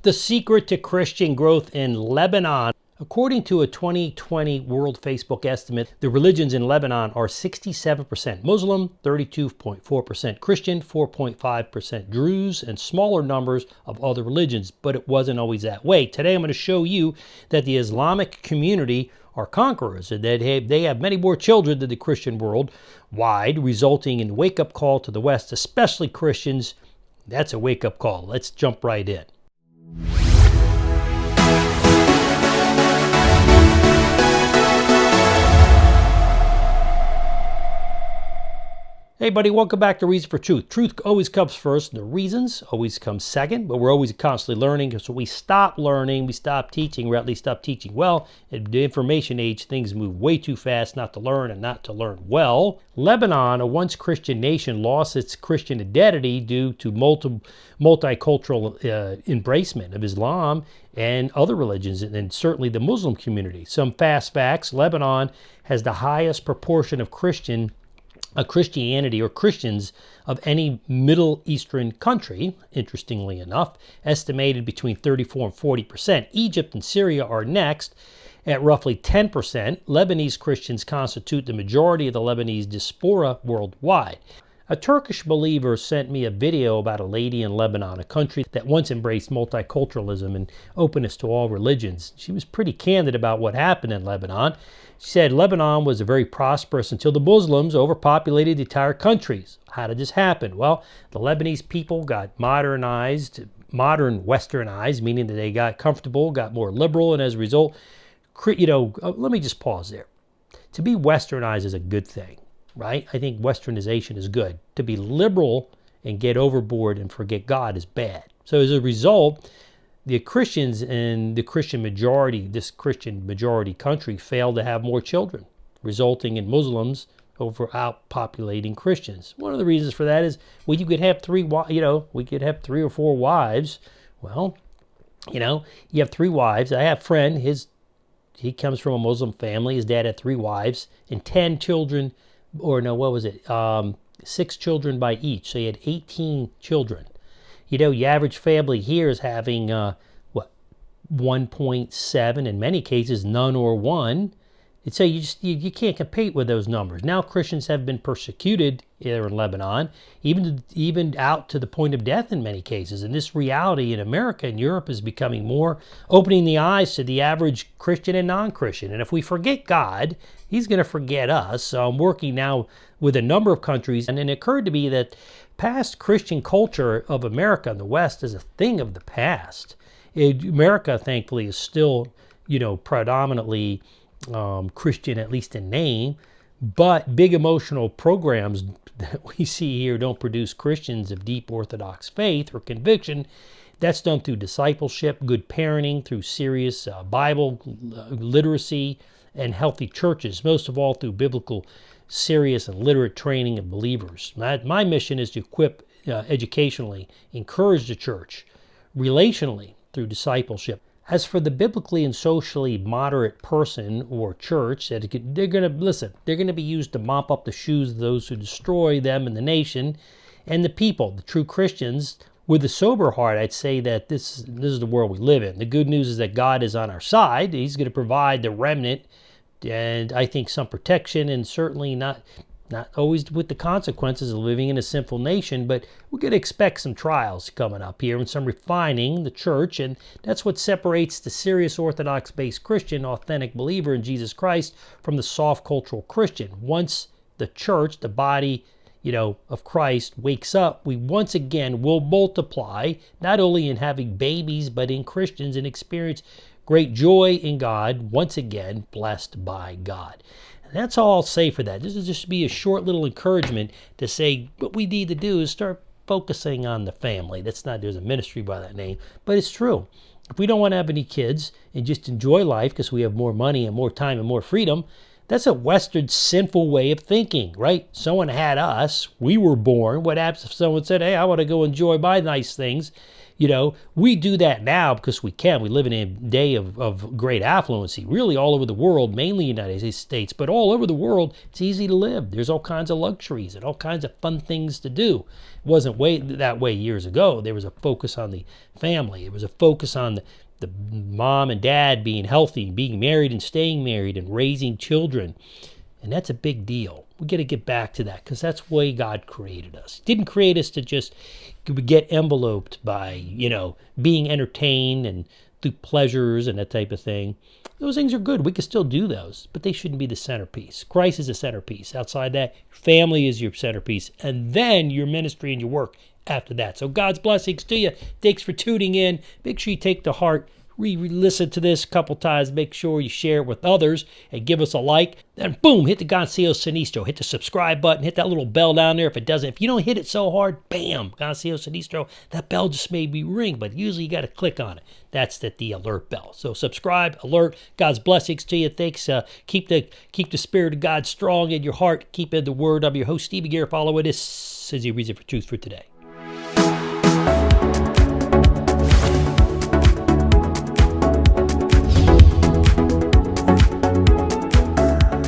The secret to Christian growth in Lebanon. According to a 2020 World Facebook estimate, the religions in Lebanon are 67% Muslim, 32.4% Christian, 4.5% Druze, and smaller numbers of other religions, but it wasn't always that way. Today I'm going to show you that the Islamic community are conquerors and that they have many more children than the Christian world wide, resulting in a wake-up call to the West, especially Christians. That's a wake-up call. Let's jump right in. Hey buddy, welcome back to Reason for Truth. Truth always comes first, and the reasons always come second, but we're always constantly learning. So we stop learning, we stop teaching, or at least stop teaching well. In the information age, things move way too fast not to learn and not to learn well. Lebanon, a once Christian nation, lost its Christian identity due to multicultural embracement of Islam and other religions, and certainly the Muslim community. Some fast facts: Lebanon has the highest proportion of Christianity or Christians of any Middle Eastern country, interestingly enough, estimated between 34 and 40%. Egypt and Syria are next at roughly 10%. Lebanese Christians constitute the majority of the Lebanese diaspora worldwide. A Turkish believer sent me a video about a lady in Lebanon, a country that once embraced multiculturalism and openness to all religions. She was pretty candid about what happened in Lebanon. She said Lebanon was very prosperous until the Muslims overpopulated the entire countries. How did this happen? Well, the Lebanese people got westernized, meaning that they got comfortable, got more liberal, and as a result, let me just pause there. To be westernized is a good thing, right? I think westernization is good. To be liberal and get overboard and forget God is bad. So as a result, the Christians in the Christian majority country failed to have more children, resulting in Muslims outpopulating Christians. One of the reasons for that is, well, you could have three or four wives. Well, you have three wives. I have a friend, he comes from a Muslim family. His dad had three wives and 10 children, 6 children by each. So he had 18 children. Your average family here is having 1.7, in many cases none or one. And so you can't compete with those numbers. Now Christians have been persecuted here in Lebanon, even out to the point of death in many cases. And this reality in America and Europe is becoming more, opening the eyes to the average Christian and non-Christian. And if we forget God, He's going to forget us. So I'm working now with a number of countries, and it occurred to me that past Christian culture of America and the West is a thing of the past. America, thankfully, is still, predominantly Christian, at least in name, but big emotional programs that we see here don't produce Christians of deep Orthodox faith or conviction. That's done through discipleship, good parenting, through serious Bible literacy, and healthy churches, most of all through biblical, serious, and literate training of believers. My mission is to equip educationally, encourage the church, relationally, through discipleship. As for the biblically and socially moderate person or church, they're going to be used to mop up the shoes of those who destroy them and the nation and the people, the true Christians. With a sober heart, I'd say that this is the world we live in. The good news is that God is on our side. He's going to provide the remnant, and I think some protection, and certainly not always with the consequences of living in a sinful nation, but we're going to expect some trials coming up here and some refining the church, and that's what separates the serious Orthodox-based Christian, authentic believer in Jesus Christ from the soft cultural Christian. Once the church, the body, of Christ wakes up, we once again will multiply, not only in having babies, but in Christians, and experience great joy in God, once again blessed by God. And that's all I'll say for that. This is just be a short little encouragement to say what we need to do is start focusing on the family. There's a ministry by that name, but it's true. If we don't want to have any kids and just enjoy life because we have more money and more time and more freedom, that's a Western sinful way of thinking, right? Someone had us. We were born. What happens if someone said, hey, I want to go enjoy my nice things? We do that now because we can. We live in a day of great affluency, really all over the world, mainly United States, but all over the world, it's easy to live. There's all kinds of luxuries and all kinds of fun things to do. It wasn't that way years ago. There was a focus on the family. It was a focus on the mom and dad being healthy, being married and staying married and raising children. And that's a big deal. We got to get back to that because that's the way God created us. He didn't create us to just get enveloped by, being entertained and through pleasures and that type of thing. Those things are good. We can still do those, but they shouldn't be the centerpiece. Christ is the centerpiece. Outside that, family is your centerpiece, and then your ministry and your work after that. So God's blessings to you. Thanks for tuning in. Make sure you take to heart. Listen to this a couple times. Make sure you share it with others and give us a like. Then boom, hit the Gancio Sinistro. Hit the subscribe button. Hit that little bell down there. If you don't hit it so hard, bam, Gancio Sinistro. That bell just made me ring, but usually you got to click on it. That's the alert bell. So subscribe, alert. God's blessings to you. Thanks. Keep the Spirit of God strong in your heart. Keep in the Word. I'm your host, Stevie Garofalo. This is your reason for truth for today.